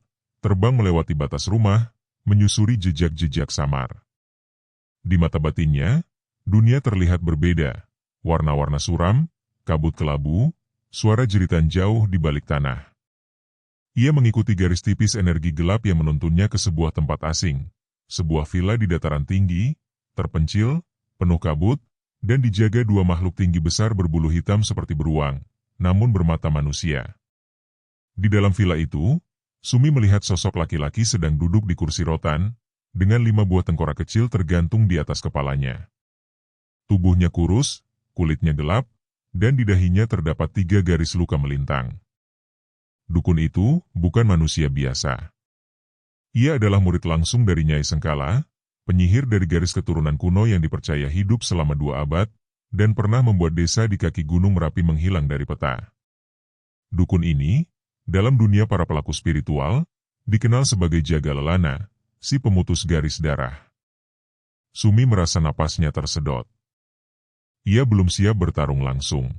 terbang melewati batas rumah, menyusuri jejak-jejak samar. Di mata batinnya, dunia terlihat berbeda, warna-warna suram, kabut kelabu, suara jeritan jauh di balik tanah. Ia mengikuti garis tipis energi gelap yang menuntunnya ke sebuah tempat asing, sebuah villa di dataran tinggi, terpencil, penuh kabut, dan dijaga 2 makhluk tinggi besar berbulu hitam seperti beruang, namun bermata manusia. Di dalam villa itu, Sumi melihat sosok laki-laki sedang duduk di kursi rotan, dengan 5 buah tengkorak kecil tergantung di atas kepalanya. Tubuhnya kurus, kulitnya gelap, dan di dahinya terdapat 3 garis luka melintang. Dukun itu bukan manusia biasa. Ia adalah murid langsung dari Nyai Sengkala, penyihir dari garis keturunan kuno yang dipercaya hidup selama 2 abad, dan pernah membuat desa di kaki Gunung Merapi menghilang dari peta. Dukun ini, dalam dunia para pelaku spiritual, dikenal sebagai Jaga Lelana, si pemutus garis darah. Sumi merasa napasnya tersedot. Ia belum siap bertarung langsung.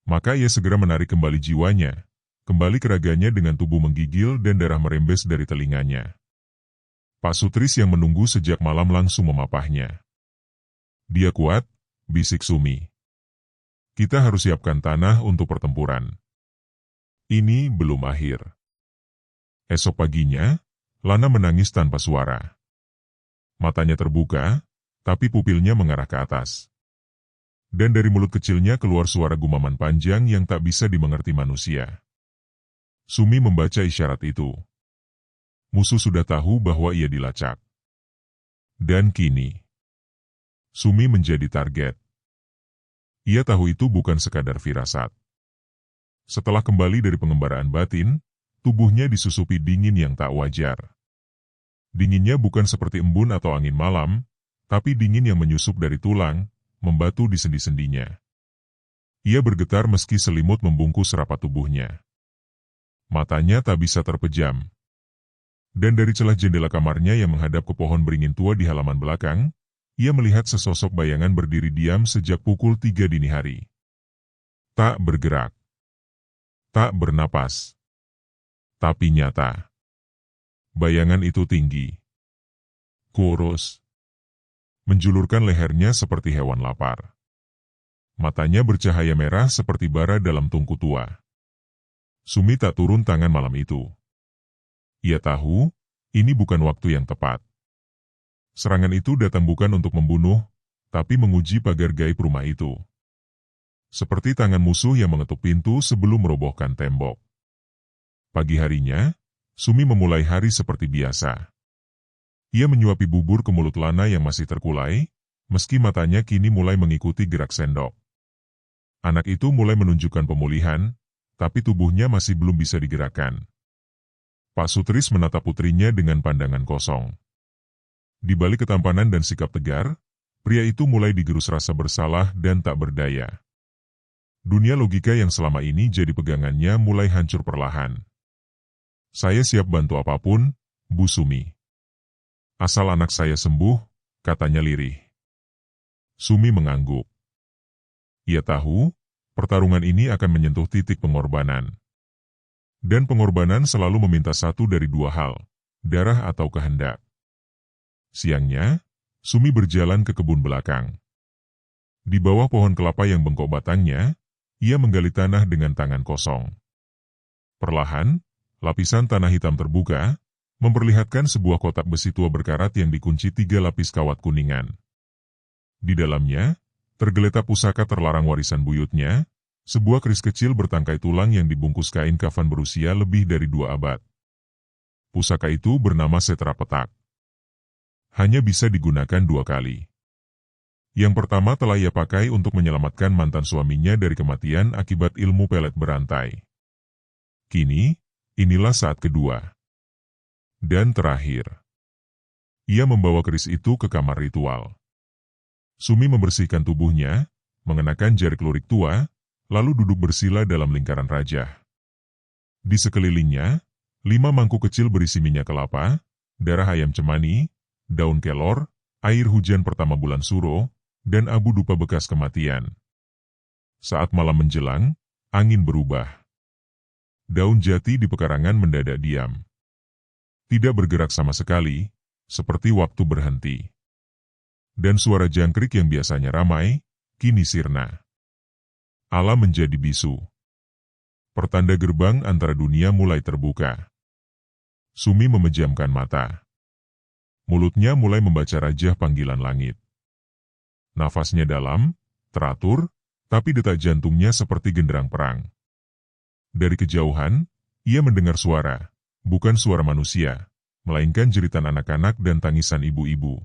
Maka ia segera menarik kembali jiwanya, kembali ke raganya dengan tubuh menggigil dan darah merembes dari telinganya. Pak Sutris yang menunggu sejak malam langsung memapahnya. Dia kuat, bisik Sumi. Kita harus siapkan tanah untuk pertempuran. Ini belum akhir. Esok paginya, Lana menangis tanpa suara. Matanya terbuka, tapi pupilnya mengarah ke atas. Dan dari mulut kecilnya keluar suara gumaman panjang yang tak bisa dimengerti manusia. Sumi membaca isyarat itu. Musuh sudah tahu bahwa ia dilacak. Dan kini, Sumi menjadi target. Ia tahu itu bukan sekadar firasat. Setelah kembali dari pengembaraan batin, tubuhnya disusupi dingin yang tak wajar. Dinginnya bukan seperti embun atau angin malam, tapi dingin yang menyusup dari tulang, membatu di sendi-sendinya. Ia bergetar meski selimut membungkus rapat tubuhnya. Matanya tak bisa terpejam. Dan dari celah jendela kamarnya yang menghadap ke pohon beringin tua di halaman belakang, ia melihat sesosok bayangan berdiri diam sejak pukul 3 dini hari. Tak bergerak. Tak bernapas. Tapi nyata. Bayangan itu tinggi. Kurus. Menjulurkan lehernya seperti hewan lapar. Matanya bercahaya merah seperti bara dalam tungku tua. Sumi tak turun tangan malam itu. Ia tahu, ini bukan waktu yang tepat. Serangan itu datang bukan untuk membunuh, tapi menguji pagar gaib rumah itu. Seperti tangan musuh yang mengetuk pintu sebelum merobohkan tembok. Pagi harinya, Sumi memulai hari seperti biasa. Ia menyuapi bubur ke mulut Lana yang masih terkulai, meski matanya kini mulai mengikuti gerak sendok. Anak itu mulai menunjukkan pemulihan, tapi tubuhnya masih belum bisa digerakkan. Pak Sutris menatap putrinya dengan pandangan kosong. Di balik ketampanan dan sikap tegar, pria itu mulai digerus rasa bersalah dan tak berdaya. Dunia logika yang selama ini jadi pegangannya mulai hancur perlahan. Saya siap bantu apapun, Bu Sumi. Asal anak saya sembuh, katanya lirih. Sumi mengangguk. Ia tahu, pertarungan ini akan menyentuh titik pengorbanan. Dan pengorbanan selalu meminta satu dari dua hal, darah atau kehendak. Siangnya, Sumi berjalan ke kebun belakang. Di bawah pohon kelapa yang bengkok batangnya, ia menggali tanah dengan tangan kosong. Perlahan, lapisan tanah hitam terbuka, memperlihatkan sebuah kotak besi tua berkarat yang dikunci 3 lapis kawat kuningan. Di dalamnya, tergeletak pusaka terlarang warisan buyutnya, sebuah keris kecil bertangkai tulang yang dibungkus kain kafan berusia lebih dari 2 abad. Pusaka itu bernama Setra Petak. Hanya bisa digunakan 2 kali. Yang pertama telah ia pakai untuk menyelamatkan mantan suaminya dari kematian akibat ilmu pelet berantai. Kini, inilah saat kedua. Dan terakhir. Ia membawa keris itu ke kamar ritual. Sumi membersihkan tubuhnya, mengenakan jari lurik tua, lalu duduk bersila dalam lingkaran rajah. Di sekelilingnya, 5 mangkuk kecil berisi minyak kelapa, darah ayam cemani, daun kelor, air hujan pertama bulan Suro, dan abu dupa bekas kematian. Saat malam menjelang, angin berubah. Daun jati di pekarangan mendadak diam. Tidak bergerak sama sekali, seperti waktu berhenti. Dan suara jangkrik yang biasanya ramai, kini sirna. Alam menjadi bisu. Pertanda gerbang antara dunia mulai terbuka. Sumi memejamkan mata. Mulutnya mulai membaca rajah panggilan langit. Nafasnya dalam, teratur, tapi detak jantungnya seperti genderang perang. Dari kejauhan, ia mendengar suara, bukan suara manusia, melainkan jeritan anak-anak dan tangisan ibu-ibu.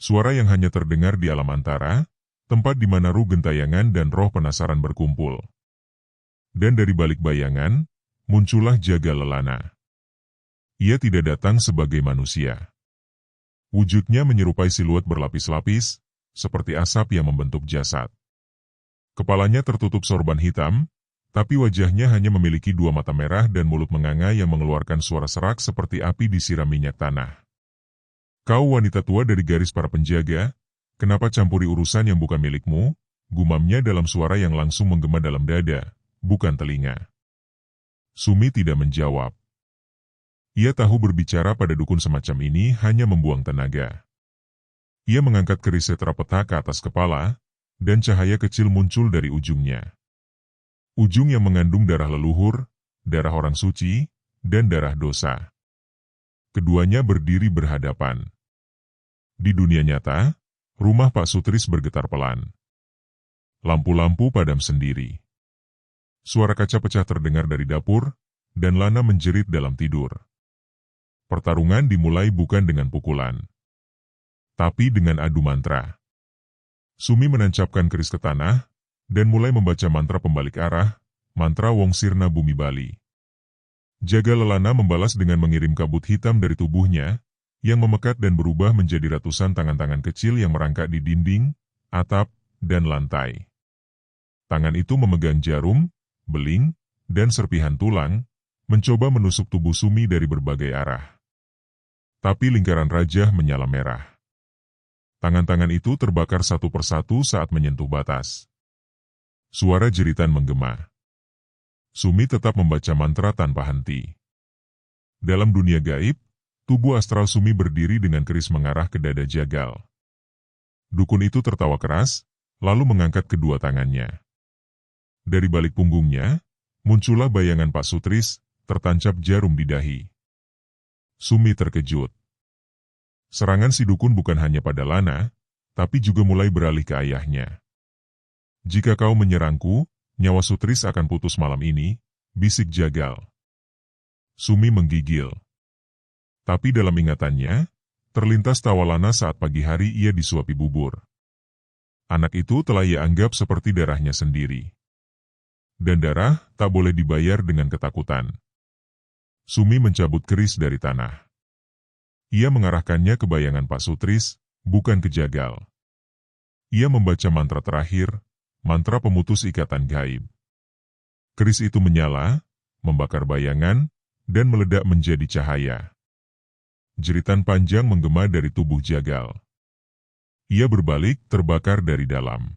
Suara yang hanya terdengar di alam antara, tempat di mana ruh gentayangan dan roh penasaran berkumpul. Dan dari balik bayangan, muncullah Jaga Lelana. Ia tidak datang sebagai manusia. Wujudnya menyerupai siluet berlapis-lapis, seperti asap yang membentuk jasad. Kepalanya tertutup sorban hitam, tapi wajahnya hanya memiliki 2 mata merah dan mulut menganga yang mengeluarkan suara serak seperti api disiram minyak tanah. Kau wanita tua dari garis para penjaga, kenapa campuri urusan yang bukan milikmu? Gumamnya dalam suara yang langsung menggema dalam dada, bukan telinga. Sumi tidak menjawab. Ia tahu berbicara pada dukun semacam ini hanya membuang tenaga. Ia mengangkat keris Setra Petak ke atas kepala, dan cahaya kecil muncul dari ujungnya. Ujung yang mengandung darah leluhur, darah orang suci, dan darah dosa. Keduanya berdiri berhadapan. Di dunia nyata, rumah Pak Sutris bergetar pelan. Lampu-lampu padam sendiri. Suara kaca pecah terdengar dari dapur, dan Lana menjerit dalam tidur. Pertarungan dimulai bukan dengan pukulan, tapi dengan adu mantra. Sumi menancapkan keris ke tanah, dan mulai membaca mantra pembalik arah, mantra Wong Sirna Bumi Bali. Jaga Lelana membalas dengan mengirim kabut hitam dari tubuhnya, yang memekat dan berubah menjadi ratusan tangan-tangan kecil yang merangkak di dinding, atap, dan lantai. Tangan itu memegang jarum, beling, dan serpihan tulang, mencoba menusuk tubuh Sumi dari berbagai arah. Tapi lingkaran rajah menyala merah. Tangan-tangan itu terbakar satu persatu saat menyentuh batas. Suara jeritan menggema. Sumi tetap membaca mantra tanpa henti. Dalam dunia gaib, tubuh astral Sumi berdiri dengan keris mengarah ke dada Jagal. Dukun itu tertawa keras, lalu mengangkat kedua tangannya. Dari balik punggungnya, muncullah bayangan Pak Sutris, tertancap jarum di dahi. Sumi terkejut. Serangan si dukun bukan hanya pada Lana, tapi juga mulai beralih ke ayahnya. Jika kau menyerangku, nyawa Sutris akan putus malam ini, bisik Jagal. Sumi menggigil. Tapi dalam ingatannya, terlintas tawa Lana saat pagi hari ia disuapi bubur. Anak itu telah ia anggap seperti darahnya sendiri. Dan darah tak boleh dibayar dengan ketakutan. Sumi mencabut keris dari tanah. Ia mengarahkannya ke bayangan Pak Sutris, bukan ke Jagal. Ia membaca mantra terakhir, mantra pemutus ikatan gaib. Keris itu menyala, membakar bayangan, dan meledak menjadi cahaya. Jeritan panjang menggema dari tubuh Jagal. Ia berbalik, terbakar dari dalam.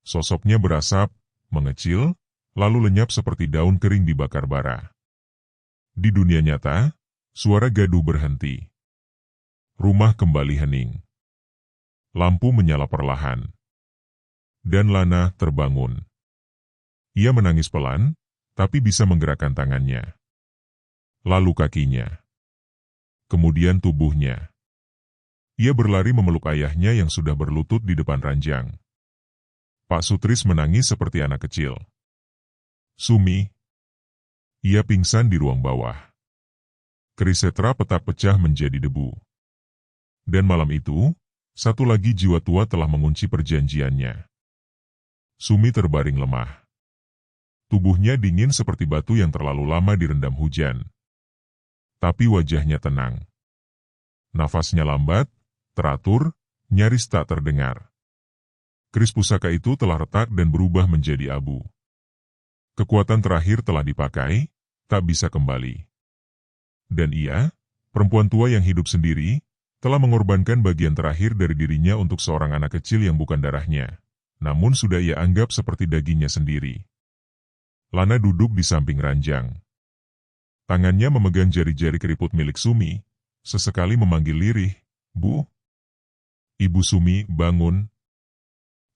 Sosoknya berasap, mengecil, lalu lenyap seperti daun kering dibakar bara. Di dunia nyata, suara gaduh berhenti. Rumah kembali hening. Lampu menyala perlahan. Dan Lana terbangun. Ia menangis pelan, tapi bisa menggerakkan tangannya. Lalu kakinya. Kemudian tubuhnya. Ia berlari memeluk ayahnya yang sudah berlutut di depan ranjang. Pak Sutris menangis seperti anak kecil. Sumi. Ia pingsan di ruang bawah. Keris setra petak pecah menjadi debu. Dan malam itu, satu lagi jiwa tua telah mengunci perjanjiannya. Sumi terbaring lemah. Tubuhnya dingin seperti batu yang terlalu lama direndam hujan. Tapi wajahnya tenang. Nafasnya lambat, teratur, nyaris tak terdengar. Keris pusaka itu telah retak dan berubah menjadi abu. Kekuatan terakhir telah dipakai, tak bisa kembali. Dan ia, perempuan tua yang hidup sendiri, telah mengorbankan bagian terakhir dari dirinya untuk seorang anak kecil yang bukan darahnya. Namun sudah ia anggap seperti dagingnya sendiri. Lana duduk di samping ranjang. Tangannya memegang jari-jari keriput milik Sumi, sesekali memanggil lirih, "Bu." Ibu Sumi bangun.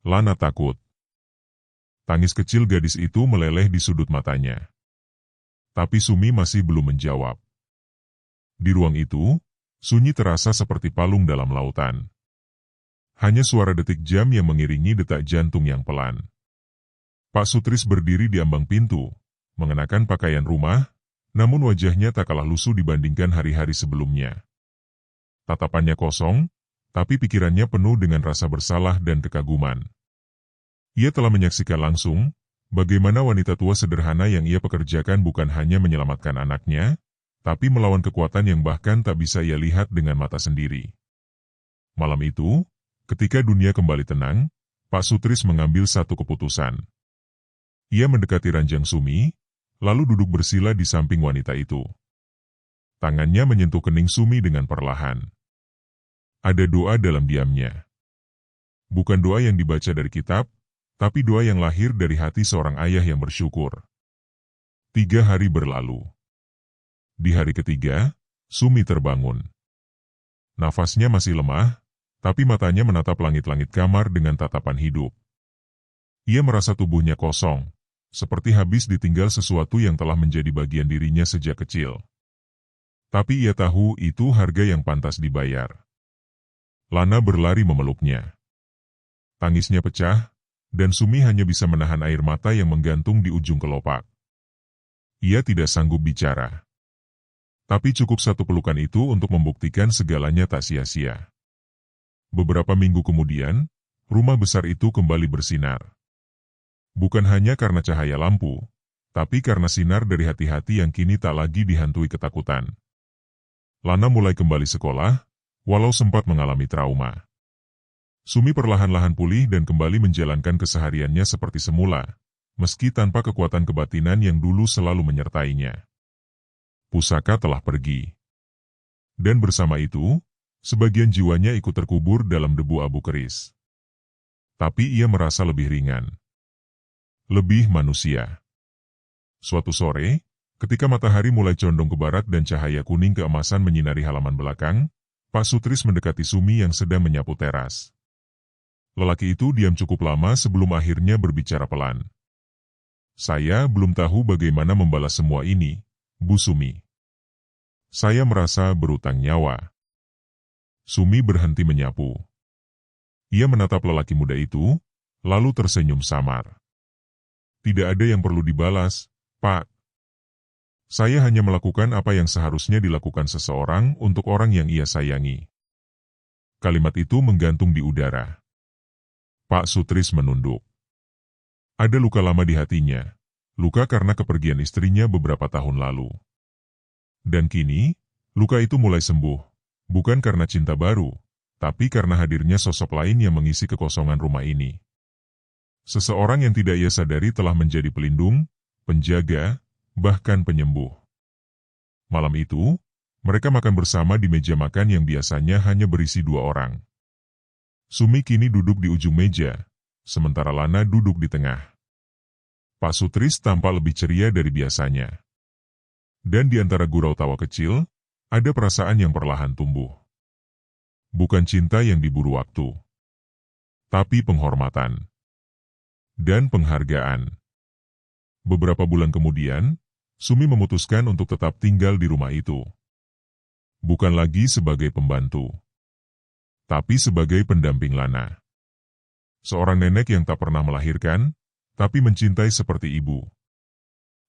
Lana takut. Tangis kecil gadis itu meleleh di sudut matanya. Tapi Sumi masih belum menjawab. Di ruang itu, sunyi terasa seperti palung dalam lautan. Hanya suara detik jam yang mengiringi detak jantung yang pelan. Pak Sutris berdiri di ambang pintu, mengenakan pakaian rumah, namun wajahnya tak kalah lusuh dibandingkan hari-hari sebelumnya. Tatapannya kosong, tapi pikirannya penuh dengan rasa bersalah dan kekaguman. Ia telah menyaksikan langsung, bagaimana wanita tua sederhana yang ia pekerjakan bukan hanya menyelamatkan anaknya, tapi melawan kekuatan yang bahkan tak bisa ia lihat dengan mata sendiri. Malam itu, ketika dunia kembali tenang, Pak Sutris mengambil satu keputusan. Ia mendekati ranjang Sumi, lalu duduk bersila di samping wanita itu. Tangannya menyentuh kening Sumi dengan perlahan. Ada doa dalam diamnya. Bukan doa yang dibaca dari kitab, tapi doa yang lahir dari hati seorang ayah yang bersyukur. 3 hari berlalu. Di hari ketiga, Sumi terbangun. Nafasnya masih lemah, tapi matanya menatap langit-langit kamar dengan tatapan hidup. Ia merasa tubuhnya kosong, seperti habis ditinggal sesuatu yang telah menjadi bagian dirinya sejak kecil. Tapi ia tahu itu harga yang pantas dibayar. Lana berlari memeluknya. Tangisnya pecah, dan Sumi hanya bisa menahan air mata yang menggantung di ujung kelopak. Ia tidak sanggup bicara. Tapi cukup satu pelukan itu untuk membuktikan segalanya tak sia-sia. Beberapa minggu kemudian, rumah besar itu kembali bersinar. Bukan hanya karena cahaya lampu, tapi karena sinar dari hati-hati yang kini tak lagi dihantui ketakutan. Lana mulai kembali sekolah, walau sempat mengalami trauma. Sumi perlahan-lahan pulih dan kembali menjalankan kesehariannya seperti semula, meski tanpa kekuatan kebatinan yang dulu selalu menyertainya. Pusaka telah pergi. Dan bersama itu, sebagian jiwanya ikut terkubur dalam debu abu keris. Tapi ia merasa lebih ringan. Lebih manusia. Suatu sore, ketika matahari mulai condong ke barat dan cahaya kuning keemasan menyinari halaman belakang, Pak Sutris mendekati Sumi yang sedang menyapu teras. Lelaki itu diam cukup lama sebelum akhirnya berbicara pelan. "Saya belum tahu bagaimana membalas semua ini, Bu Sumi. Saya merasa berutang nyawa." Sumi berhenti menyapu. Ia menatap lelaki muda itu, lalu tersenyum samar. "Tidak ada yang perlu dibalas, Pak. Saya hanya melakukan apa yang seharusnya dilakukan seseorang untuk orang yang ia sayangi." Kalimat itu menggantung di udara. Pak Sutris menunduk. Ada luka lama di hatinya, luka karena kepergian istrinya beberapa tahun lalu. Dan kini, luka itu mulai sembuh, bukan karena cinta baru, tapi karena hadirnya sosok lain yang mengisi kekosongan rumah ini. Seseorang yang tidak ia sadari telah menjadi pelindung, penjaga, bahkan penyembuh. Malam itu, mereka makan bersama di meja makan yang biasanya hanya berisi 2 orang. Sumi kini duduk di ujung meja, sementara Lana duduk di tengah. Pak Sutris tampak lebih ceria dari biasanya. Dan di antara gurau tawa kecil, ada perasaan yang perlahan tumbuh. Bukan cinta yang diburu waktu, tapi penghormatan dan penghargaan. Beberapa bulan kemudian, Sumi memutuskan untuk tetap tinggal di rumah itu. Bukan lagi sebagai pembantu, tapi sebagai pendamping Lana. Seorang nenek yang tak pernah melahirkan, tapi mencintai seperti ibu.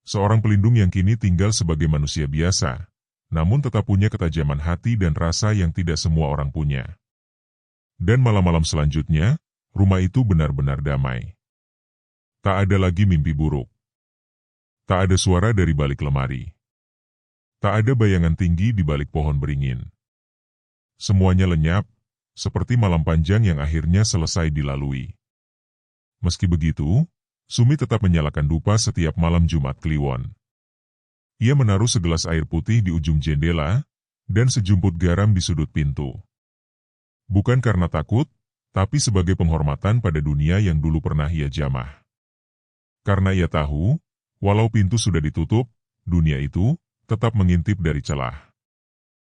Seorang pelindung yang kini tinggal sebagai manusia biasa, namun tetap punya ketajaman hati dan rasa yang tidak semua orang punya. Dan malam-malam selanjutnya, rumah itu benar-benar damai. Tak ada lagi mimpi buruk. Tak ada suara dari balik lemari. Tak ada bayangan tinggi di balik pohon beringin. Semuanya lenyap, seperti malam panjang yang akhirnya selesai dilalui. Meski begitu, Sumi tetap menyalakan dupa setiap malam Jumat Kliwon. Ia menaruh segelas air putih di ujung jendela, dan sejumput garam di sudut pintu. Bukan karena takut, tapi sebagai penghormatan pada dunia yang dulu pernah ia jamah. Karena ia tahu, walau pintu sudah ditutup, dunia itu tetap mengintip dari celah.